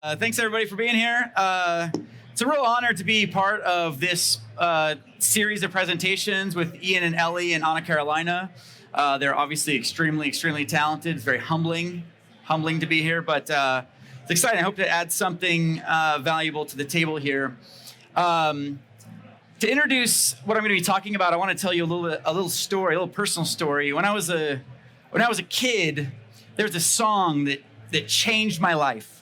Thanks everybody for being here. It's a real honor to be part of this series of presentations with Ian and Elly in Anna, Carolina. They're obviously extremely talented. It's very humbling to be here, but it's exciting. I hope to add something valuable to the table here. To introduce what I'm going to be talking about, I want to tell you a little story, a little personal story. When I was a kid, there was a song that changed my life.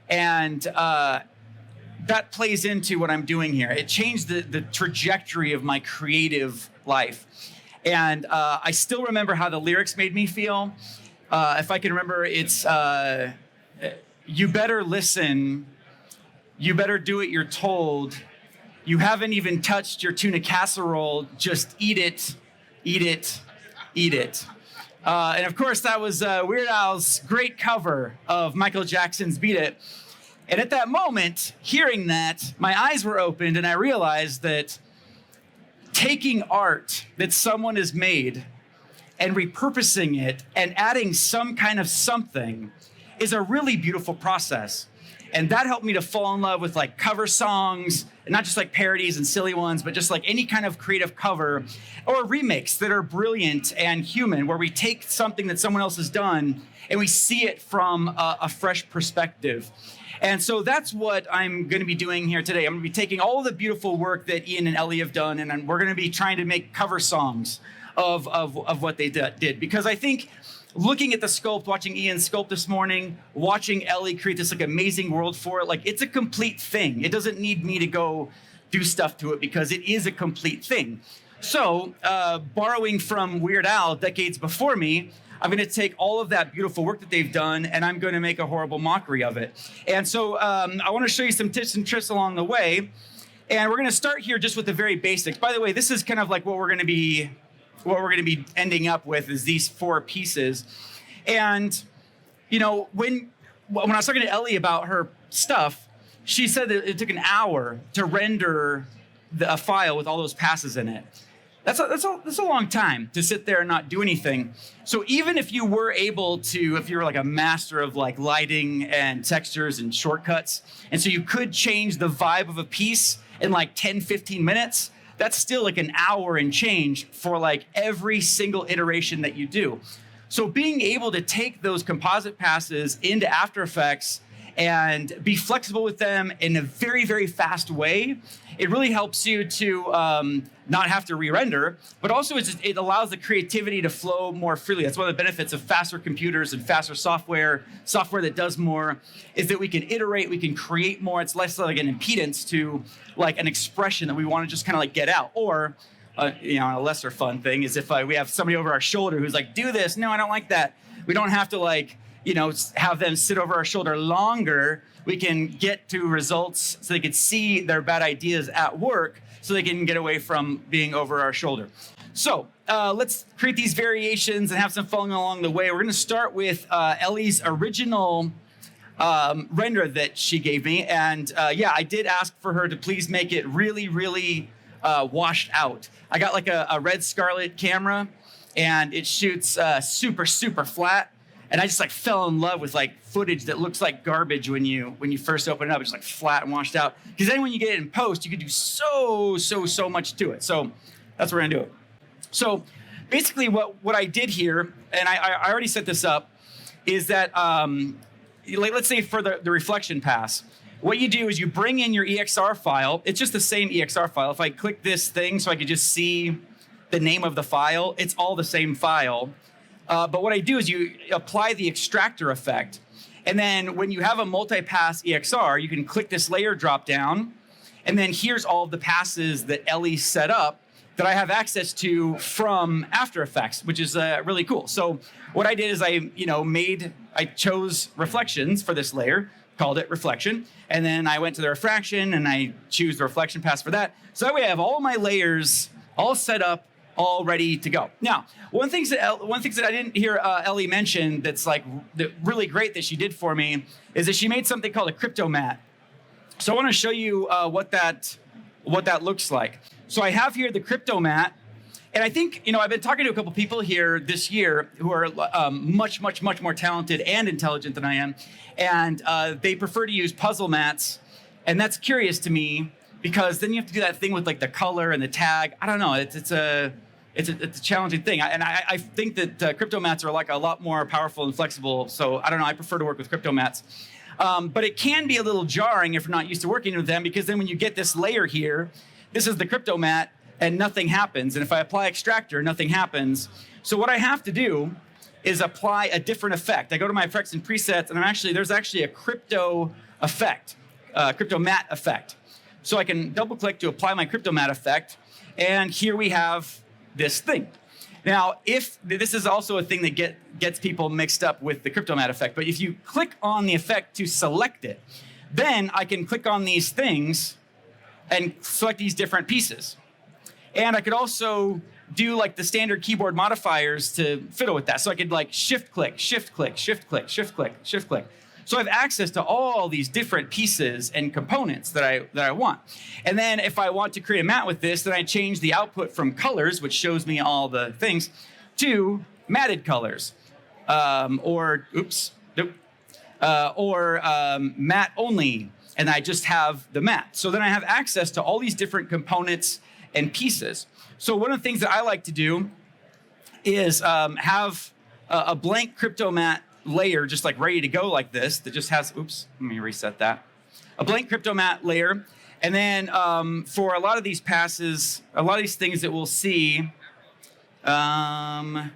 And that plays into what I'm doing here. It changed the trajectory of my creative life. And I still remember how the lyrics made me feel. If I can remember, it's, you better listen, you better do what you're told, you haven't even touched your tuna casserole, just eat it, eat it, eat it. And of course, that was Weird Al's great cover of Michael Jackson's Beat It. And at that moment, hearing that, my eyes were opened and I realized that taking art that someone has made and repurposing it and adding some kind of something is a really beautiful process. And that helped me to fall in love with like cover songs, and not just like parodies and silly ones, but just like any kind of creative cover or remakes that are brilliant and human, where we take something that someone else has done and we see it from a fresh perspective. And so that's what I'm going to be doing here today. I'm going to be taking all of the beautiful work that Ian and Elly have done, and we're going to be trying to make cover songs of what they did. Because I think looking at the sculpt, watching Ian sculpt this morning, watching Elly create this like amazing world for it, like it's a complete thing. It doesn't need me to go do stuff to it because it is a complete thing. So borrowing from Weird Al decades before me, I'm going to take all of that beautiful work that they've done and I'm going to make a horrible mockery of it. And so I want to show you some tips and tricks along the way. And we're going to start here just with the very basics. By the way, this is kind of like what we're going to be ending up with is these four pieces. And, you know, when I was talking to Elly about her stuff, she said that it took an hour to render a file with all those passes in it. That's a long time to sit there and not do anything. So even if you were able to, if you were like a master of like lighting and textures and shortcuts, and so you could change the vibe of a piece in like 10, 15 minutes, that's still like an hour and change for like every single iteration that you do. So being able to take those composite passes into After Effects and be flexible with them in a very fast way, it really helps you to not have to re-render, but also it allows the creativity to flow more freely. That's one of the benefits of faster computers and faster software that does more, is that we can iterate, we can create more. It's less like an impedance to like an expression that we want to just kind of like get out. Or, you know, a lesser fun thing is if we have somebody over our shoulder who's like, do this. No, I don't like that. We don't have to like, you know, have them sit over our shoulder longer. We can get to results so they can see their bad ideas at work so they can get away from being over our shoulder. So let's create these variations and have some fun along the way. We're going to start with Elly's original render that she gave me. And yeah, I did ask for her to please make it really washed out. I got like a red Scarlet camera and it shoots super flat. And I just like fell in love with like footage that looks like garbage when you first open it up. It's like flat and washed out. Because then when you get it in post, you can do so much to it. So that's what we're gonna do. So basically what I did here, and I already set this up, is that like, let's say for the reflection pass, what you do is you bring in your EXR file. It's just the same EXR file. If I click this thing so I could just see the name of the file, it's all the same file. But what I do is you apply the extractor effect. And then when you have a multi-pass EXR, you can click this layer drop down. And then here's all of the passes that Elly set up that I have access to from After Effects, which is really cool. So what I did is I chose reflections for this layer, called it reflection. And then I went to the refraction and I choose the reflection pass for that. So that way I have all my layers all set up, all ready to go. Now, one thing that I didn't hear Elly mention that's like really great that she did for me is that she made something called a crypto mat. So I want to show you what that looks like. So I have here the crypto mat, And I think, I've been talking to a couple people here this year who are much, much, much more talented and intelligent than I am. And they prefer to use puzzle mats. And that's curious to me because then you have to do that thing with like the color and the tag. I don't know. It's a challenging thing. I think that crypto mats are like a lot more powerful and flexible. So I don't know. I prefer to work with crypto mats. But it can be a little jarring if you're not used to working with them, because then when you get this layer here, this is the crypto mat, and nothing happens. And if I apply extractor, nothing happens. So what I have to do is apply a different effect. I go to my effects and presets, and there's actually a crypto effect, crypto mat effect. So I can double click to apply my crypto mat effect, and here we have this thing. Now, if this is also a thing that gets people mixed up with the crypto mat effect, but if you click on the effect to select it, then I can click on these things and select these different pieces. And I could also do like the standard keyboard modifiers to fiddle with that. So I could like shift click, shift click, shift click, shift click, shift click. So I have access to all these different pieces and components that I want. And then if I want to create a mat with this, then I change the output from colors, which shows me all the things, to matted colors. Or matte only. And I just have the mat. So then I have access to all these different components and pieces. So one of the things that I like to do is have a blank crypto mat layer just like ready to go like this that just has, let me reset that. A blank crypto mat layer. And then for a lot of these passes, a lot of these things that we'll see, I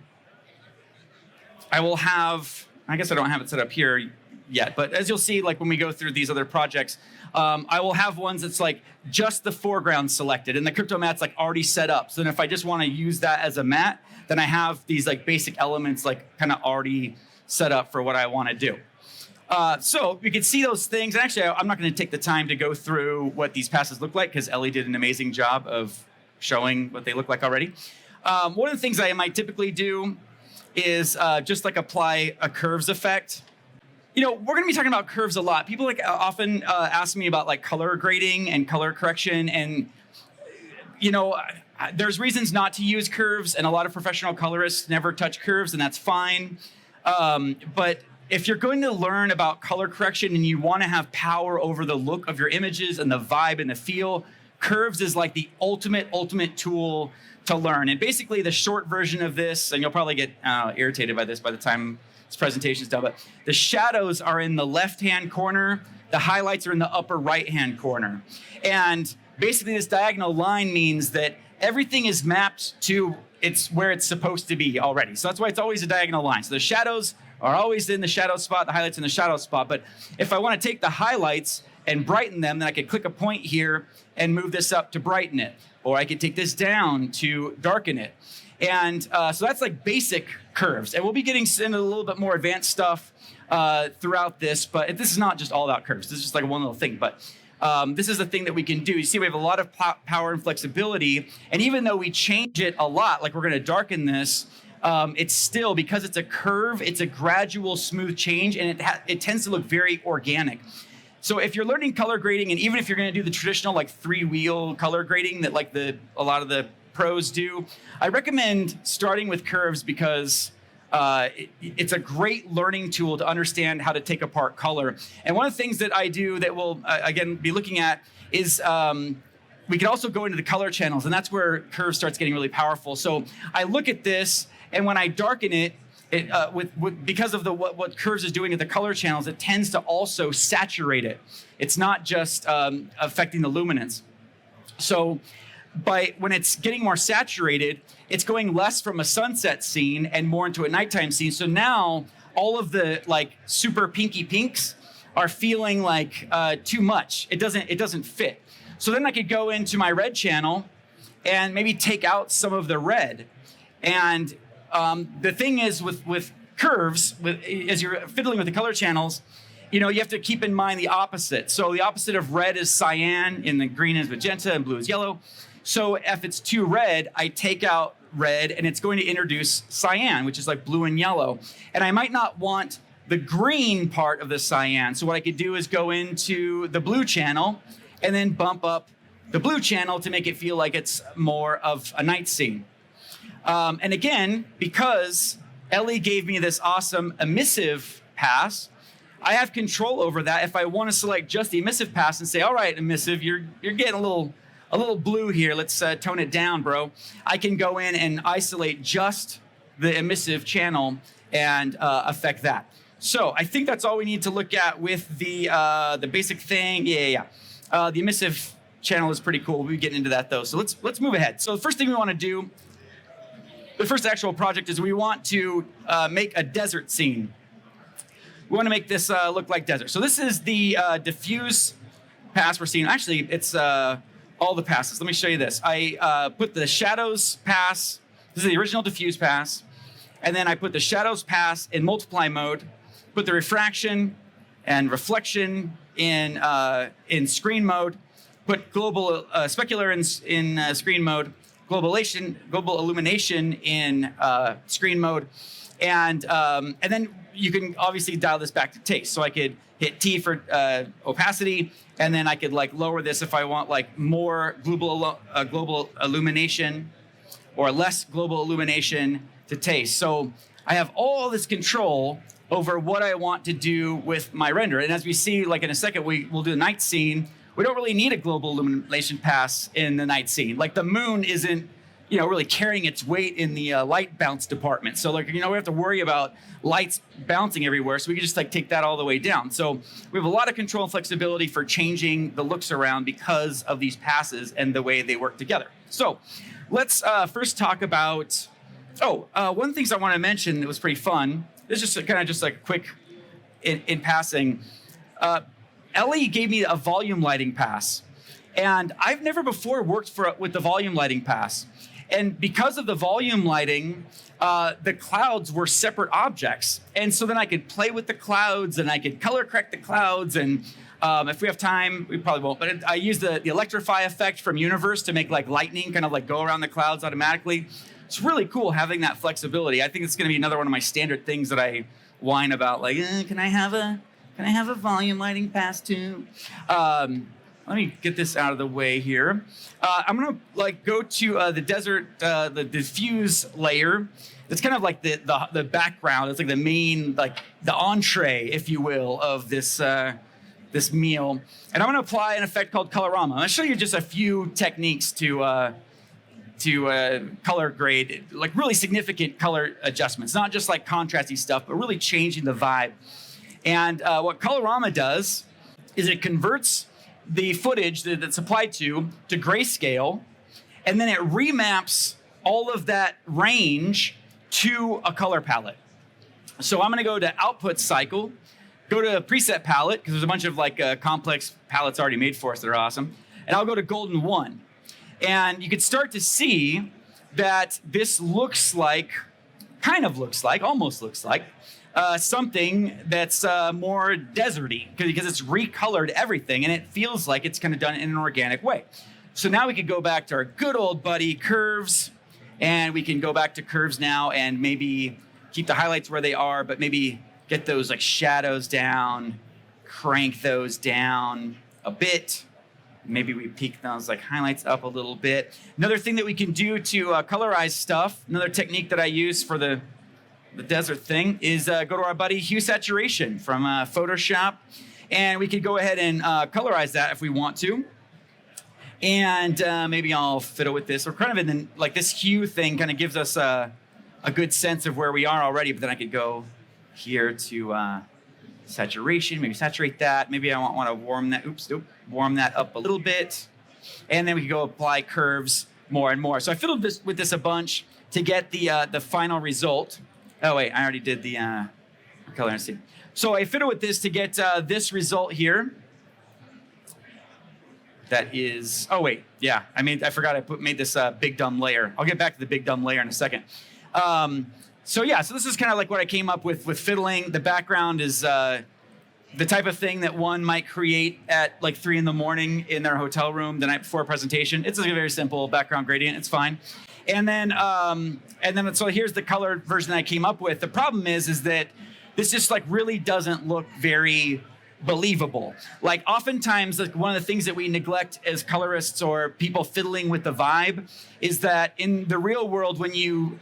will have, I guess I don't have it set up here yet, but as you'll see, like when we go through these other projects, I will have ones that's like just the foreground selected and the crypto mat's like already set up. So then if I just want to use that as a mat, then I have these like basic elements like kind of already set up for what I want to do. So you can see those things. And actually, I'm not going to take the time to go through what these passes look like because Elly did an amazing job of showing what they look like already. One of the things I might typically do is just like apply a curves effect. We're going to be talking about curves a lot. People like often ask me about like color grading and color correction, and there's reasons not to use curves, and a lot of professional colorists never touch curves, and that's fine. But if you're going to learn about color correction and you want to have power over the look of your images and the vibe and the feel, curves is like the ultimate tool to learn. And basically the short version of this, and you'll probably get irritated by this by the time this presentation is done, but the shadows are in the left-hand corner, the highlights are in the upper right-hand corner. And basically this diagonal line means that everything is mapped to where it's supposed to be already. So that's why it's always a diagonal line. So the shadows are always in the shadow spot, the highlights in the shadow spot. But if I want to take the highlights and brighten them, then I could click a point here and move this up to brighten it. Or I could take this down to darken it. And so that's like basic curves. And we'll be getting into a little bit more advanced stuff throughout this, but this is not just all about curves. This is just like one little thing. But this is the thing that we can do. You see, we have a lot of power and flexibility. And even though we change it a lot, like we're going to darken this, it's still, because it's a curve, it's a gradual, smooth change, and it tends to look very organic. So if you're learning color grading, and even if you're going to do the traditional like 3-wheel color grading that like a lot of the pros do, I recommend starting with curves because it's a great learning tool to understand how to take apart color. And one of the things that I do that we'll, again, be looking at is we can also go into the color channels, and that's where curve starts getting really powerful. So I look at this, and when I darken it, because of what curves is doing at the color channels, it tends to also saturate it. It's not just affecting the luminance. So when it's getting more saturated, it's going less from a sunset scene and more into a nighttime scene. So now all of the like super pinky pinks are feeling like too much. It doesn't fit. So then I could go into my red channel and maybe take out some of the red. And the thing is with curves, as you're fiddling with the color channels, you have to keep in mind the opposite. So the opposite of red is cyan, and the green is magenta, and blue is yellow. So if it's too red, I take out red, and it's going to introduce cyan, which is like blue and yellow. And I might not want the green part of the cyan. So what I could do is go into the blue channel and then bump up the blue channel to make it feel like it's more of a night scene. And again, because Elly gave me this awesome emissive pass, I have control over that. If I want to select just the emissive pass and say, all right, emissive, you're getting a little blue here. Let's tone it down, bro. I can go in and isolate just the emissive channel and affect that. So I think that's all we need to look at with the basic thing. The emissive channel is pretty cool. We'll be getting into that though. So let's move ahead. So the first thing we want to do, the first actual project is we want to make a desert scene. We want to make this look like desert. So this is the diffuse pass we're seeing. Actually, it's all the passes. Let me show you this. I put the shadows pass. This is the original diffuse pass. And then I put the shadows pass in multiply mode, put the refraction and reflection in screen mode, put global specular in screen mode, global illumination in screen mode, and then you can obviously dial this back to taste. So I could hit T for opacity, and then I could like lower this if I want like more global illumination or less global illumination to taste. So I have all this control over what I want to do with my render. And as we see, like in a second, we'll do a night scene. We don't really need a global illumination pass in the night scene. Like the moon isn't, really carrying its weight in the light bounce department. So we have to worry about lights bouncing everywhere. So we can just like take that all the way down. So we have a lot of control and flexibility for changing the looks around because of these passes and the way they work together. So let's first talk about, one of the things I want to mention that was pretty fun. This is just like a quick in passing. Elly gave me a volume lighting pass. And I've never before worked with the volume lighting pass. And because of the volume lighting, the clouds were separate objects. And so then I could play with the clouds and I could color correct the clouds. And if we have time, we probably won't. But I used the electrify effect from Universe to make like lightning kind of like go around the clouds automatically. It's really cool having that flexibility. I think it's going to be another one of my standard things that I whine about. Like, can I have a volume lighting pass too? Let me get this out of the way here. I'm gonna go to the desert, the diffuse layer. It's kind of like the background. It's like the main, like the entree, if you will, of this this meal. And I'm gonna apply an effect called Colorama. I'm gonna show you just a few techniques to color grade, like really significant color adjustments, not just like contrasty stuff, but really changing the vibe. And what Colorama does is it converts the footage that's applied to grayscale, and then it remaps all of that range to a color palette. So I'm gonna go to output cycle, go to preset palette, because there's a bunch of complex palettes already made for us that are awesome, and I'll go to golden 1. And you can start to see that this almost looks like something that's more deserty because it's recolored everything and it feels like it's kind of done in an organic way. So now we could go back to our good old buddy curves, and we can go back to curves now and maybe keep the highlights where they are, but maybe get those like shadows down, crank those down a bit. Maybe we peak those like highlights up a little bit. Another thing that we can do to colorize stuff, another technique that I use for the desert thing is go to our buddy hue saturation from Photoshop, and we could go ahead and colorize that if we want to. And maybe I'll fiddle with this. We're kind of in this hue thing kind of gives us a good sense of where we are already, but then I could go here to saturation, maybe saturate that. Maybe I want to warm that up a little bit. And then we can go apply curves more and more. So I fiddled with this a bunch to get the final result. Oh wait, I already did the color and see. So I fiddle with this to get this result here. That is, I forgot I made this big dumb layer. I'll get back to the big dumb layer in a second. So this is kind of like what I came up with fiddling. The background is the type of thing that one might create at 3 a.m. in their hotel room the night before a presentation. It's a very simple background gradient. It's fine. And then so here's the colored version I came up with. The problem is that this just really doesn't look very believable. Like oftentimes, like one of the things that we neglect as colorists or people fiddling with the vibe is that in the real world, when you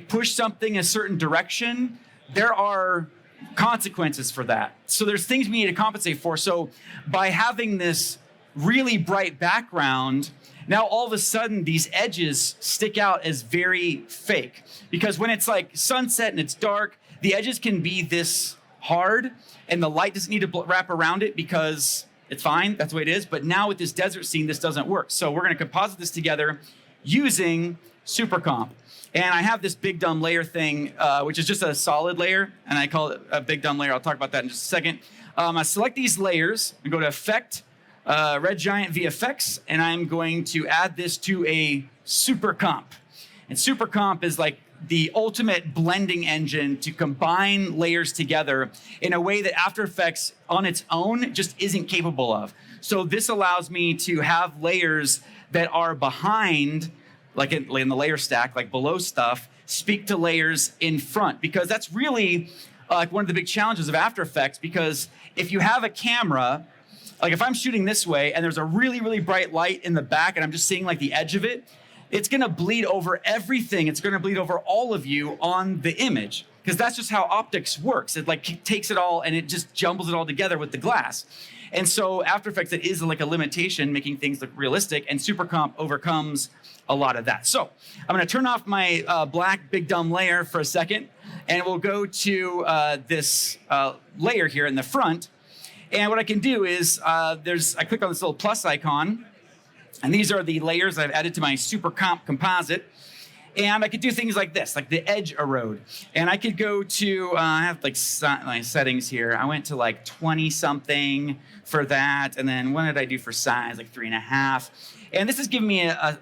push something a certain direction, there are consequences for that. So there's things we need to compensate for. So by having this really bright background, now all of a sudden these edges stick out as very fake. Because when it's like sunset and it's dark, the edges can be this hard and the light doesn't need to wrap around it because it's fine, that's the way it is. But now with this desert scene, this doesn't work. So we're gonna composite this together using Supercomp. And I have this big dumb layer thing, which is just a solid layer, and I call it a big dumb layer. I'll talk about that in just a second. I select these layers and go to Effect, Red Giant VFX, and I'm going to add this to a Supercomp. And Supercomp is like the ultimate blending engine to combine layers together in a way that After Effects on its own just isn't capable of. So this allows me to have layers that are behind, like in the layer stack, like below stuff, speak to layers in front, because that's really like one of the big challenges of After Effects. Because if you have a camera, like if I'm shooting this way and there's a really, really bright light in the back and I'm just seeing like the edge of it, it's gonna bleed over everything. It's gonna bleed over all of you on the image, because that's just how optics works. It like takes it all and it just jumbles it all together with the glass. And so After Effects, it is like a limitation, making things look realistic, and Supercomp overcomes a lot of that. So I'm gonna turn off my black big dumb layer for a second, and we'll go to this layer here in the front. And what I can do is, I click on this little plus icon, and these are the layers I've added to my Supercomp composite. And I could do things like this, like the edge erode. And I could go to, I have like my settings here. I went to like 20 something for that. And then what did I do for size? Like 3.5. And this is giving me a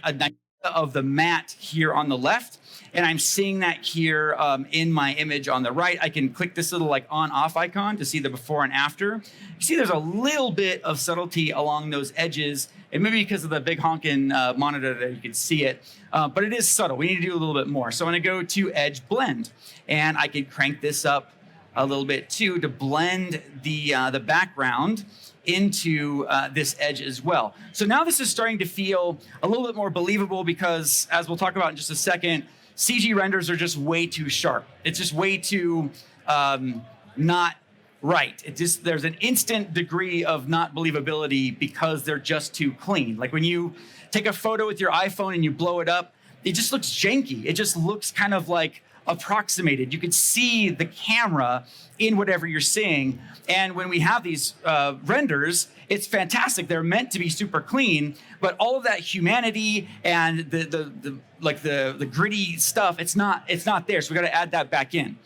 idea of the matte here on the left. And I'm seeing that here in my image on the right. I can click this little like on-off icon to see the before and after. You see there's a little bit of subtlety along those edges. And maybe because of the big honking monitor that you can see it. But it is subtle. We need to do a little bit more. So I'm going to go to Edge Blend. And I can crank this up a little bit too to blend the background into this edge as well. So now this is starting to feel a little bit more believable, because as we'll talk about in just a second, CG renders are just way too sharp. It's just way too not right. There's an instant degree of not believability because they're just too clean. Like when you take a photo with your iPhone and you blow it up, it just looks janky. It just looks kind of like approximated. You could see the camera in whatever you're seeing. And when we have these renders, it's fantastic. They're meant to be super clean, but all of that humanity and the gritty stuff, it's not there. So we got to add that back in.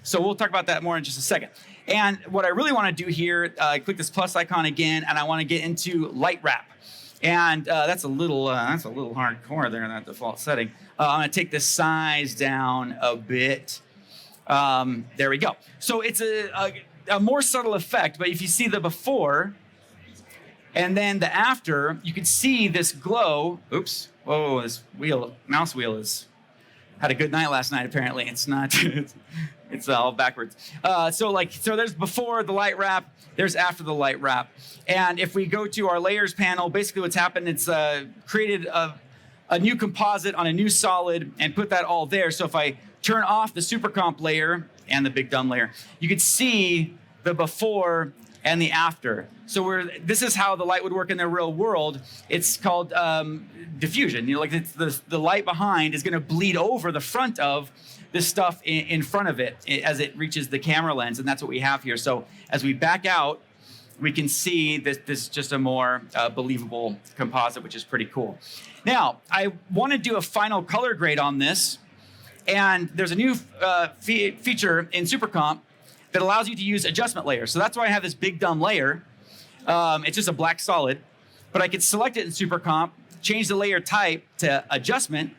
So we'll talk about that more in just a second. And what I really want to do here, I click this plus icon again, and I want to get into light wrap. And that's a little hardcore there in that default setting. I'm going to take the size down a bit. There we go. So it's a more subtle effect, but if you see the before and then the after, you can see this glow. Oops. Whoa, this mouse wheel had a good night last night, apparently. It's not, it's all backwards. So there's before the light wrap, there's after the light wrap. And if we go to our layers panel, basically what's happened, it's created a new composite on a new solid and put that all there. So if I turn off the Supercomp layer and the big dumb layer, you could see the before and the after. So this is how the light would work in the real world. It's called diffusion. You know, like it's the light behind is going to bleed over the front of this stuff in front of it as it reaches the camera lens, and that's what we have here. So as we back out, we can see this is just a more believable composite, which is pretty cool. Now, I want to do a final color grade on this, and there's a new feature in Supercomp that allows you to use adjustment layers. So that's why I have this big dumb layer. It's just a black solid, but I could select it in Supercomp, change the layer type to adjustment,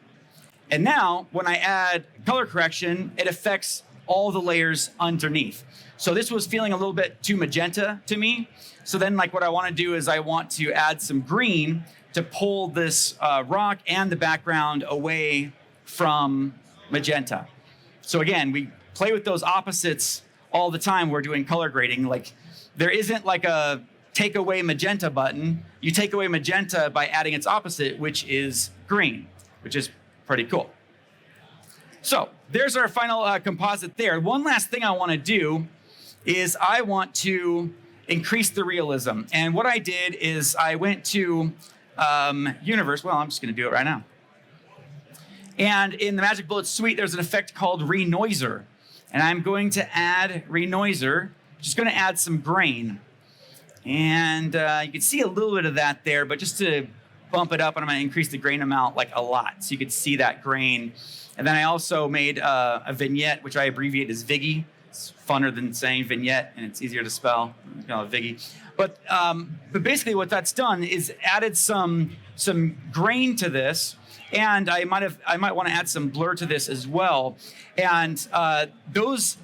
and now when I add color correction, it affects all the layers underneath. So this was feeling a little bit too magenta to me. So then what I want to do is I want to add some green to pull this rock and the background away from magenta. So again, we play with those opposites all the time. We're doing color grading. Like there isn't like a take away magenta button. You take away magenta by adding its opposite, which is green, which is pretty cool. So there's our final composite there. One last thing I want to do is I want to increase the realism. And what I did is I went to Universe. Well, I'm just going to do it right now. And in the Magic Bullet suite, there's an effect called Renoiser. And I'm going to add Renoiser, just going to add some grain. And you can see a little bit of that there, but just to bump it up, and I'm going to increase the grain amount like a lot. So you could see that grain. And then I also made a vignette, which I abbreviate as Viggy. It's funner than saying vignette, and it's easier to spell. You call it Viggy. But basically what that's done is added some grain to this. And I might want to add some blur to this as well. And those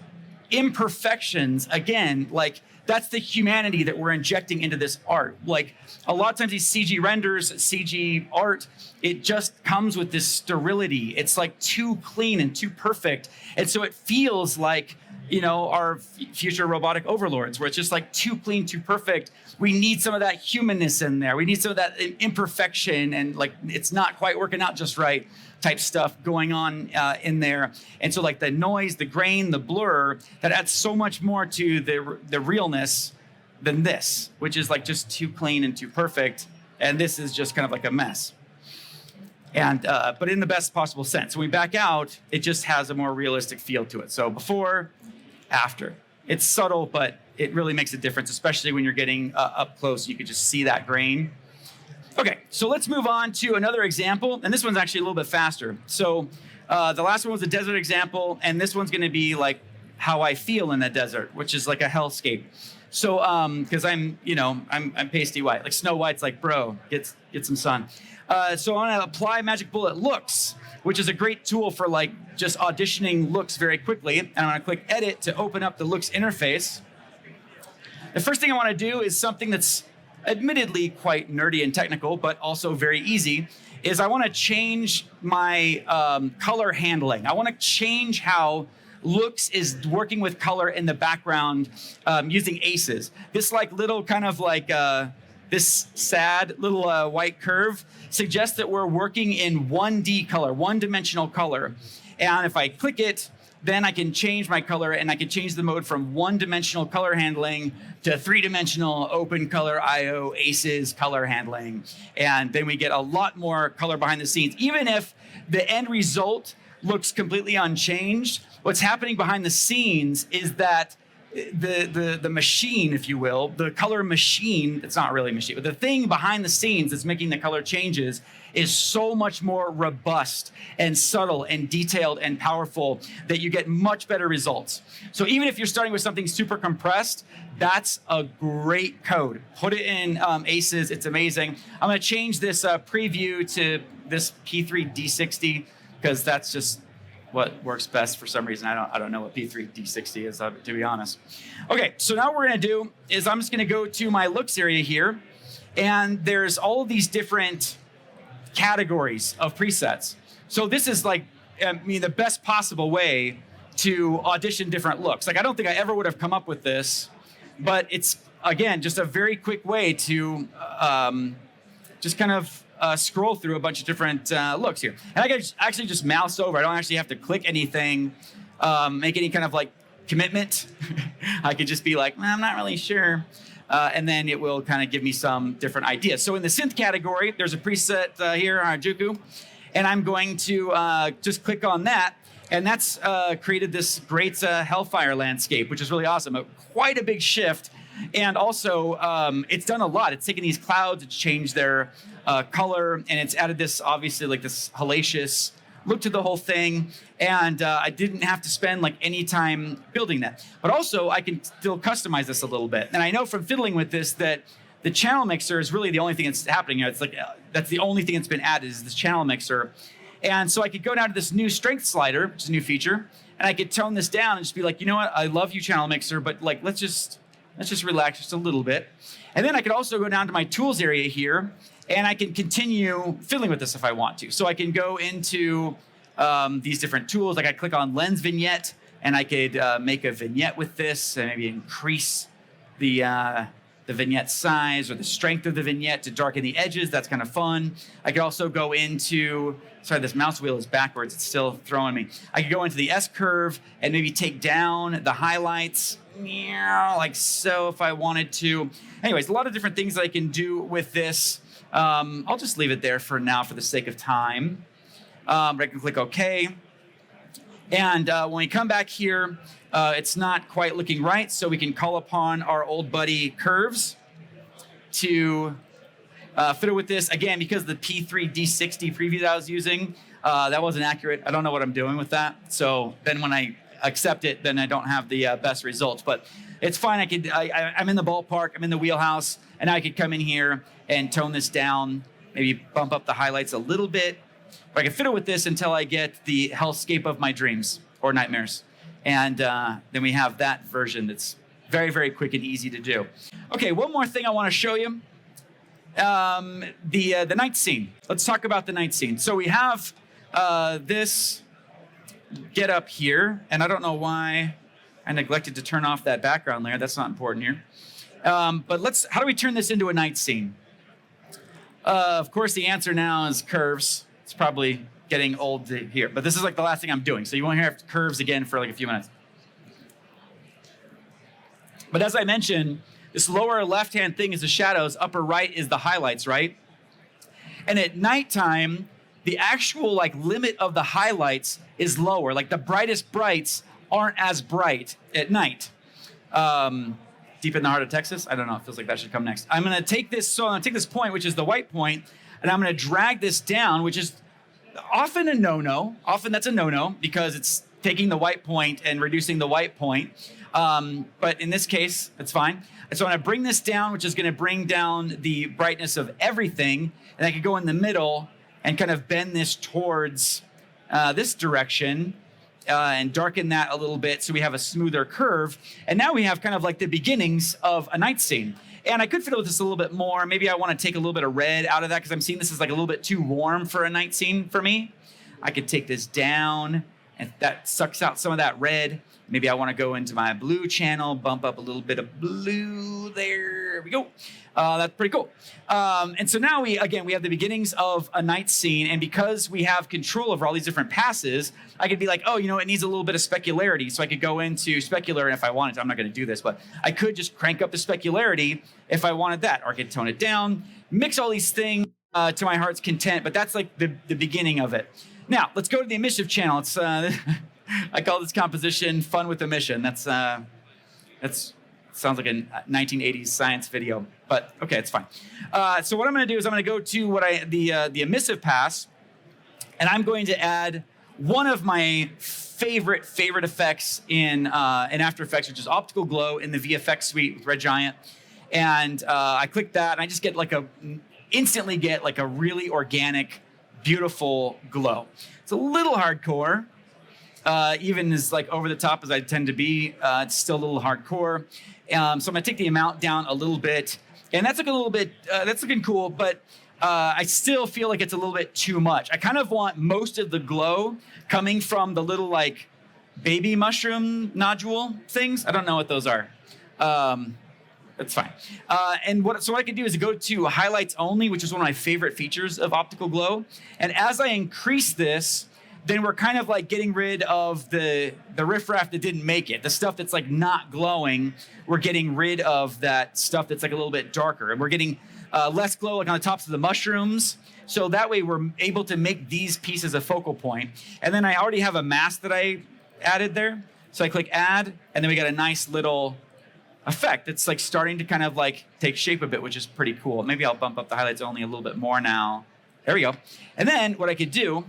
imperfections, again, like that's the humanity that we're injecting into this art. Like a lot of times these CG renders, CG art, it just comes with this sterility. It's like too clean and too perfect. And so it feels like, you know, our future robotic overlords, where it's just like too clean, too perfect. We need some of that humanness in there. We need some of that imperfection and like it's not quite working out just right type stuff going on in there. And so like the noise, the grain, the blur, that adds so much more to the realness than this, which is like just too clean and too perfect. And this is just kind of like a mess. And but in the best possible sense. When we back out, it just has a more realistic feel to it. So before, after. It's subtle, but it really makes a difference, especially when you're getting up close. You could just see that grain. Okay, so let's move on to another example. And this one's actually a little bit faster. So the last one was a desert example, and this one's going to be like how I feel in the desert, which is like a hellscape. So, because I'm pasty white, like Snow White's like, bro, get some sun. So I'm gonna apply Magic Bullet Looks, which is a great tool for like just auditioning looks very quickly. And I'm gonna click Edit to open up the Looks interface. The first thing I wanna do is something that's admittedly quite nerdy and technical, but also very easy, is I wanna change my color handling. I wanna change how Looks is working with color in the background using aces. This like little kind of like this sad little white curve suggests that we're working in 1D color, one-dimensional color. And if I click it, then I can change my color and I can change the mode from one-dimensional color handling to three-dimensional open color IO aces color handling. And then we get a lot more color behind the scenes. Even if the end result looks completely unchanged, what's happening behind the scenes is that the machine, if you will, the color machine, it's not really a machine, but the thing behind the scenes that's making the color changes is so much more robust and subtle and detailed and powerful that you get much better results. So even if you're starting with something super compressed, that's a great code. Put it in aces, it's amazing. I'm gonna change this preview to this P3D60 because that's just what works best for some reason. I don't know what P3D60 is, to be honest. Okay, so now what we're gonna do is I'm just gonna go to my looks area here, and there's all of these different categories of presets. So this is like, the best possible way to audition different looks. Like I don't think I ever would have come up with this, but it's, again, just a very quick way to just kind of scroll through a bunch of different looks here. And I can actually just mouse over. I don't actually have to click anything, make any kind of like commitment. I could just be like, I'm not really sure. And then it will kind of give me some different ideas. So in the synth category, there's a preset here, Harajuku, and I'm going to just click on that. And that's created this great Hellfire landscape, which is really awesome. Quite a big shift. And also, it's done a lot. It's taken these clouds, it's changed their color, and it's added this, obviously, like this hellacious look to the whole thing. And I didn't have to spend like any time building that. But also, I can still customize this a little bit. And I know from fiddling with this that the channel mixer is really the only thing that's happening here. It's like, that's the only thing that's been added is this channel mixer. And so I could go down to this new strength slider, which is a new feature, and I could tone this down and just be like, you know what, I love you, channel mixer, but like, let's just relax just a little bit. And then I could also go down to my tools area here, and I can continue fiddling with this if I want to. So I can go into these different tools. Like I click on lens vignette, and I could make a vignette with this and maybe increase the vignette size or the strength of the vignette to darken the edges. That's kind of fun. I could also go into, sorry, this mouse wheel is backwards. It's still throwing me. I could go into the S curve and maybe take down the highlights, like so if I wanted to. Anyways, a lot of different things that I can do with this. I'll just leave it there for now for the sake of time. I can click OK. And when we come back here, it's not quite looking right, so we can call upon our old buddy Curves to fiddle with this. Again, because the P3D60 preview that I was using, that wasn't accurate. I don't know what I'm doing with that. So then when I accept it, then I don't have the best results. But it's fine. I'm in the ballpark. I'm in the wheelhouse. And I could come in here and tone this down, maybe bump up the highlights a little bit. But I can fiddle with this until I get the hellscape of my dreams or nightmares. And then we have that version that's very, very quick and easy to do. Okay, one more thing I want to show you. The night scene. Let's talk about the night scene. So we have this get up here, and I don't know why I neglected to turn off that background layer. That's not important here. But how do we turn this into a night scene? Of course, the answer now is curves. It's probably getting old to hear, but this is like the last thing I'm doing. So you won't hear curves again for like a few minutes. But as I mentioned, this lower left-hand thing is the shadows, upper right is the highlights, right? And at nighttime, the actual like limit of the highlights is lower. Like the brightest brights aren't as bright at night. Deep in the heart of Texas? I don't know, it feels like that should come next. I'm gonna take this point, which is the white point, and I'm gonna drag this down, which is often a no-no. Often that's a no-no because it's taking the white point and reducing the white point. But in this case, it's fine. And so I'm gonna bring this down, which is gonna bring down the brightness of everything. And I could go in the middle and kind of bend this towards this direction and darken that a little bit so we have a smoother curve. And now we have kind of like the beginnings of a night scene. And I could fiddle with this a little bit more. Maybe I want to take a little bit of red out of that because I'm seeing this is like a little bit too warm for a night scene for me. I could take this down and that sucks out some of that red. Maybe I want to go into my blue channel, bump up a little bit of blue. There we go. That's pretty cool. And so now we have the beginnings of a night scene. And because we have control over all these different passes, I could be like, oh, it needs a little bit of specularity. So I could go into specular, and if I wanted to, I'm not going to do this, but I could just crank up the specularity if I wanted that. Or I could tone it down, mix all these things to my heart's content. But that's like the beginning of it. Now, let's go to the Emissive channel. It's I call this composition Fun with Emission. That's sounds like a 1980s science video, but okay, it's fine. So what I'm going to do is I'm going to go to the Emissive pass, and I'm going to add one of my favorite effects in After Effects, which is optical glow in the VFX suite with Red Giant. And I click that, and I just instantly get like a really organic, beautiful glow. It's a little hardcore. Even as like over the top as I tend to be, it's still a little hardcore. So I'm gonna take the amount down a little bit, and that's looking a little bit, that's looking cool, but I still feel like it's a little bit too much. I kind of want most of the glow coming from the little like baby mushroom nodule things. I don't know what those are. That's fine. So what I can do is go to highlights only, which is one of my favorite features of optical glow. And as I increase this, then we're kind of like getting rid of the riffraff that didn't make it. The stuff that's like not glowing, we're getting rid of that stuff that's like a little bit darker. And we're getting less glow like on the tops of the mushrooms. So that way we're able to make these pieces a focal point. And then I already have a mask that I added there. So I click add, and then we got a nice little effect that's like starting to kind of like take shape a bit, which is pretty cool. Maybe I'll bump up the highlights only a little bit more now. There we go. And then what I could do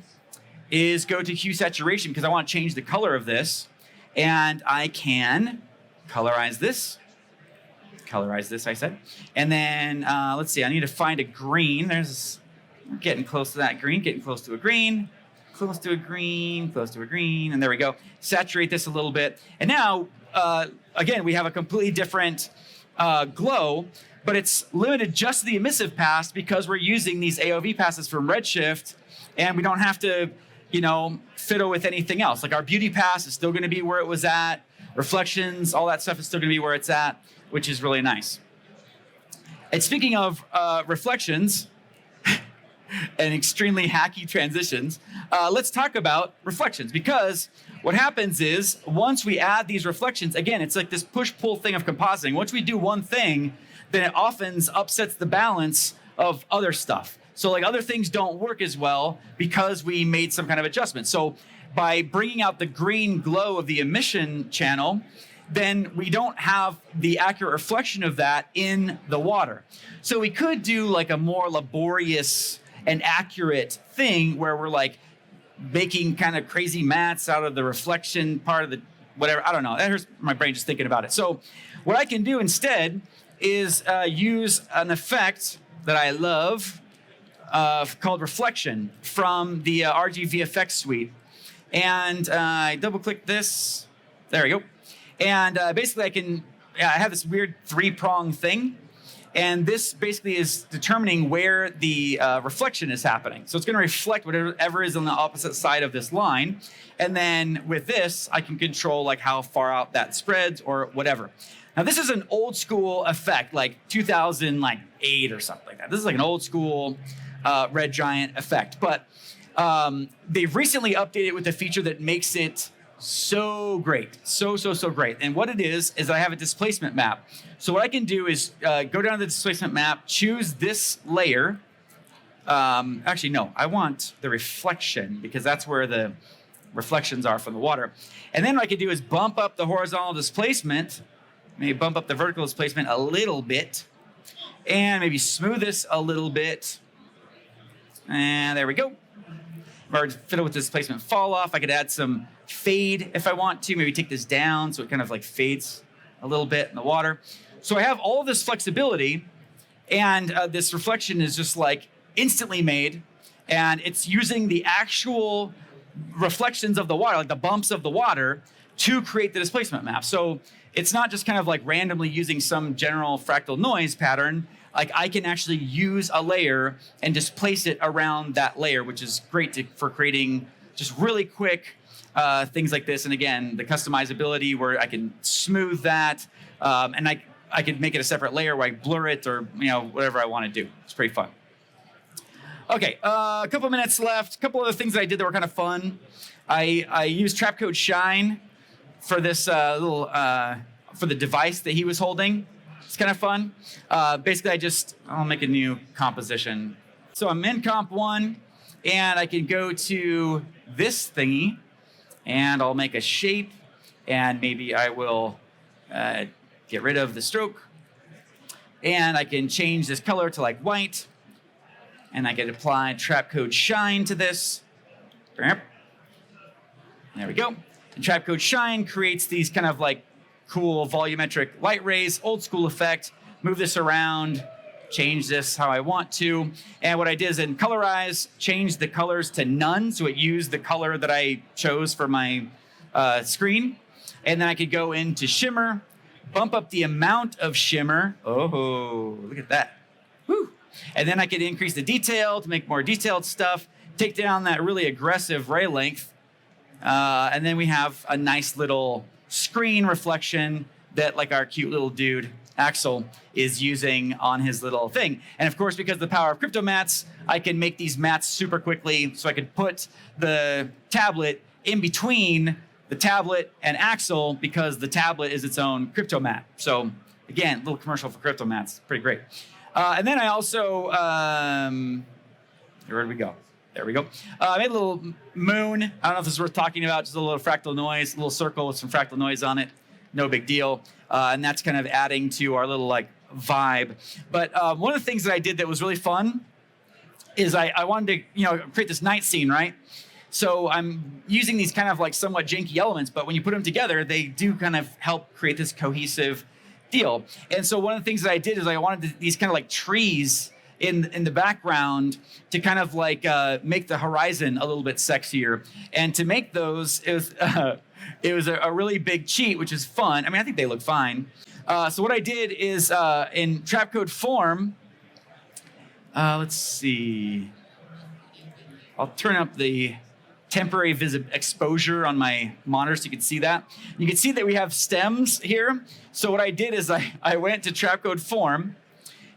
is go to hue saturation because I want to change the color of this. And I can colorize this, I said. And then let's see, I need to find a green. We're getting close to that green, getting close to a green, close to a green, close to a green. And there we go. Saturate this a little bit. And now, again, we have a completely different glow, but it's limited just to the emissive pass because we're using these AOV passes from Redshift, and we don't have to fiddle with anything else. Like our beauty pass is still going to be where it was at. reflections, all that stuff is still going to be where it's at, which is really nice. And speaking of reflections and extremely hacky transitions, let's talk about reflections, because what happens is once we add these reflections, again, it's like this push-pull thing of compositing. Once we do one thing, then it often upsets the balance of other stuff. So like other things don't work as well because we made some kind of adjustment. So by bringing out the green glow of the emission channel, then we don't have the accurate reflection of that in the water. So we could do like a more laborious and accurate thing where we're like making kind of crazy mats out of the reflection part of the whatever. I don't know. That hurts my brain just thinking about it. So what I can do instead is use an effect that I love called reflection from the RGVFX suite. And I double click this. There we go. And basically I have this weird 3-prong thing. And this basically is determining where the reflection is happening. So it's going to reflect whatever is on the opposite side of this line. And then with this, I can control like how far out that spreads or whatever. Now this is an old school effect, like 2008 or something like that. This is like an old school red giant effect. But they've recently updated with a feature that makes it so great, so great. And what it is I have a displacement map. So what I can do is go down to the displacement map, choose this layer. Actually, no, I want the reflection because that's where the reflections are from the water. And then what I can do is bump up the horizontal displacement, maybe bump up the vertical displacement a little bit, and maybe smooth this a little bit. And there we go. Or fiddle with displacement fall off. I could add some fade if I want to. Maybe take this down so it kind of like fades a little bit in the water. So I have all this flexibility, and this reflection is just like instantly made, and it's using the actual reflections of the water, like the bumps of the water, to create the displacement map. So it's not just kind of like randomly using some general fractal noise pattern. Like I can actually use a layer and displace it around that layer, which is great for creating just really quick things like this. And again, the customizability where I can smooth that, and I could make it a separate layer where I blur it or whatever I want to do. It's pretty fun. Okay, a couple minutes left. A couple other things that I did that were kind of fun. I used Trapcode Shine for this for the device that he was holding. It's kind of fun. Basically, I'll make a new composition. So I'm in Comp 1, and I can go to this thingy, and I'll make a shape, and maybe I will get rid of the stroke. And I can change this color to like white, and I can apply Trapcode Shine to this. There we go. And Trapcode Shine creates these kind of like cool volumetric light rays, old school effect. Move this around, change this how I want to. And what I did is in Colorize, change the colors to none, so it used the color that I chose for my screen. And then I could go into Shimmer, bump up the amount of shimmer. Oh, look at that. Woo. And then I could increase the detail to make more detailed stuff, take down that really aggressive ray length. And then we have a nice little screen reflection that like our cute little dude, Axel, is using on his little thing. And of course, because of the power of crypto mats, I can make these mats super quickly. So I could put the tablet in between the tablet and Axel because the tablet is its own crypto mat. So again, a little commercial for crypto mats. Pretty great. And then I also, where did we go? There we go. I made a little moon. I don't know if this is worth talking about. Just a little fractal noise, a little circle with some fractal noise on it. No big deal. And that's kind of adding to our little like vibe. But one of the things that I did that was really fun is I wanted to create this night scene, right? So I'm using these kind of like somewhat janky elements, but when you put them together, they do kind of help create this cohesive deal. And so one of the things that I did is I wanted these kind of like trees in the background to kind of like make the horizon a little bit sexier. And to make those, it was a really big cheat, which is fun. I mean, I think they look fine. So what I did is in Trapcode form, let's see. I'll turn up the temporary exposure on my monitor so you can see that. You can see that we have stems here. So what I did is I went to Trapcode Form,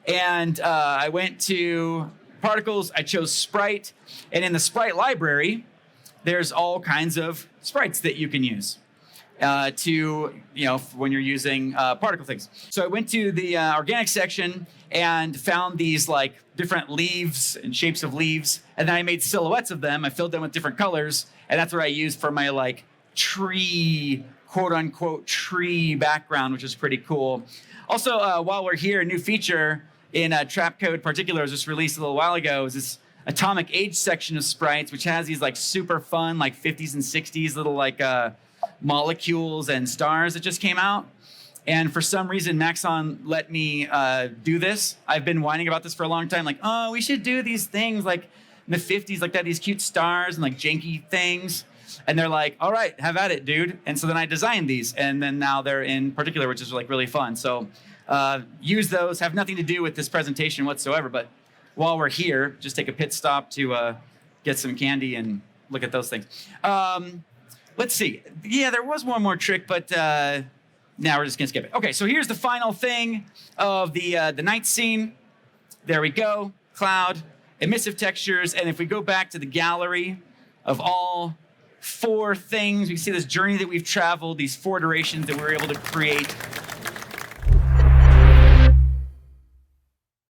and I went to Particles, I chose Sprite, and in the Sprite library, there's all kinds of sprites that you can use when you're using particle things. So I went to the organic section and found these like different leaves and shapes of leaves, and then I made silhouettes of them. I filled them with different colors, and that's what I used for my like tree, quote unquote tree background, which is pretty cool. Also, while we're here, a new feature in Trapcode Particular was just released a little while ago is this atomic age section of sprites, which has these like super fun like 50s and 60s little like molecules and stars that just came out. And for some reason, Maxon let me do this. I've been whining about this for a long time, like, oh, we should do these things like in the 50s, like that, these cute stars and like janky things. And they're like, all right, have at it, dude. And so then I designed these, and then now they're in Particular, which is like really fun. So use those, have nothing to do with this presentation whatsoever, but while we're here, just take a pit stop to get some candy and look at those things. Let's see. Yeah, there was one more trick, but now we're just gonna skip it. Okay, so here's the final thing of the night scene. There we go, cloud, emissive textures, and if we go back to the gallery of all 4 things, we see this journey that we've traveled, these 4 durations that we were able to create